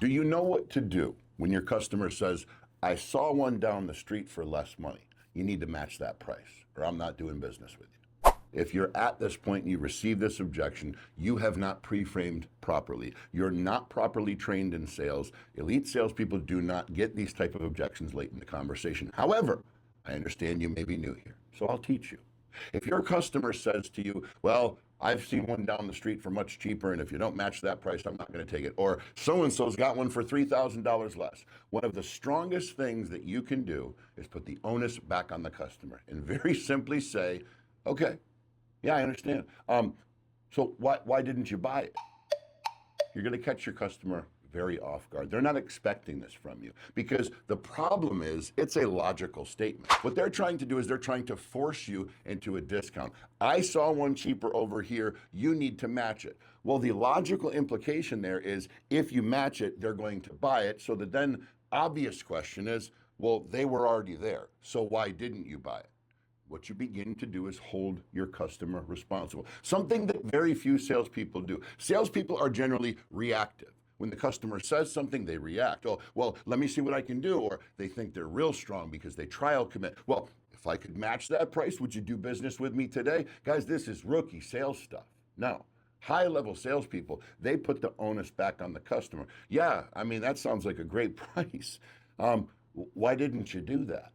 Do you know what to do when your customer says, I saw one down the street for less money? You need to match that price, or I'm not doing business with you. If you're at this point and you receive this objection, you have not pre-framed properly. You're not properly trained in sales. Elite salespeople do not get these type of objections late in the conversation. However, I understand you may be new here, so I'll teach you. If your customer says to you, well, I've seen one down the street for much cheaper, and if you don't match that price, I'm not going to take it. Or so-and-so's got one for $3,000 less. One of the strongest things that you can do is put the onus back on the customer and very simply say, okay, yeah, I understand. So why didn't you buy it? You're going to catch your customer very off guard. They're not expecting this from you because the problem is it's a logical statement. What they're trying to do is they're trying to force you into a discount. I saw one cheaper over here. You need to match it. Well, the logical implication there is if you match it, they're going to buy it. So the then obvious question is, well, they were already there. So why didn't you buy it? What you begin to do is hold your customer responsible. Something that very few salespeople do. Salespeople are generally reactive. When the customer says something, they react. Oh, well, let me see what I can do. Or they think they're real strong because they trial commit. Well, if I could match that price, would you do business with me today? Guys, this is rookie sales stuff. No. High-level salespeople, they put the onus back on the customer. Yeah, I mean, that sounds like a great price. Why didn't you do that?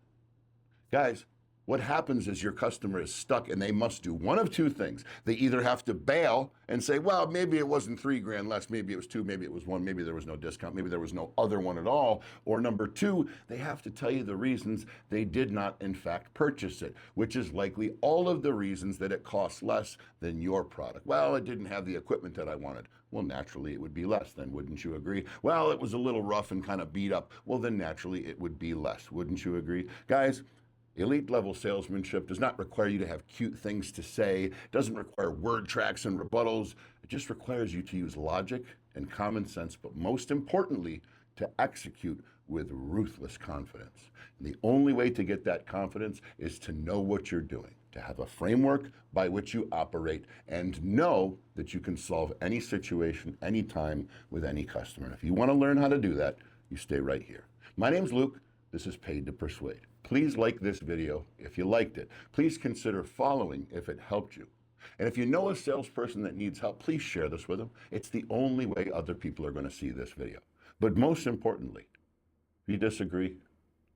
Guys, what happens is your customer is stuck and they must do one of two things. They either have to bail and say, well, maybe it wasn't $3,000 less, maybe it was 2, maybe it was 1, maybe there was no discount, maybe there was no other one at all. Or number 2, they have to tell you the reasons they did not in fact purchase it, which is likely all of the reasons that it costs less than your product. Well, it didn't have the equipment that I wanted. Well, naturally it would be less then, wouldn't you agree? Well, it was a little rough and kind of beat up. Well, then naturally it would be less, wouldn't you agree? Guys, elite level salesmanship does not require you to have cute things to say. It doesn't require word tracks and rebuttals. It just requires you to use logic and common sense, but most importantly, to execute with ruthless confidence. And the only way to get that confidence is to know what you're doing, to have a framework by which you operate and know that you can solve any situation, anytime with any customer. And if you want to learn how to do that, you stay right here. My name's Luke. This is Paid to Persuade. Please like this video if you liked it. Please consider following if it helped you. And if you know a salesperson that needs help, please share this with them. It's the only way other people are going to see this video. But most importantly, if you disagree,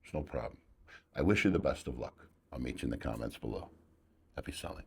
it's no problem. I wish you the best of luck. I'll meet you in the comments below. Happy selling.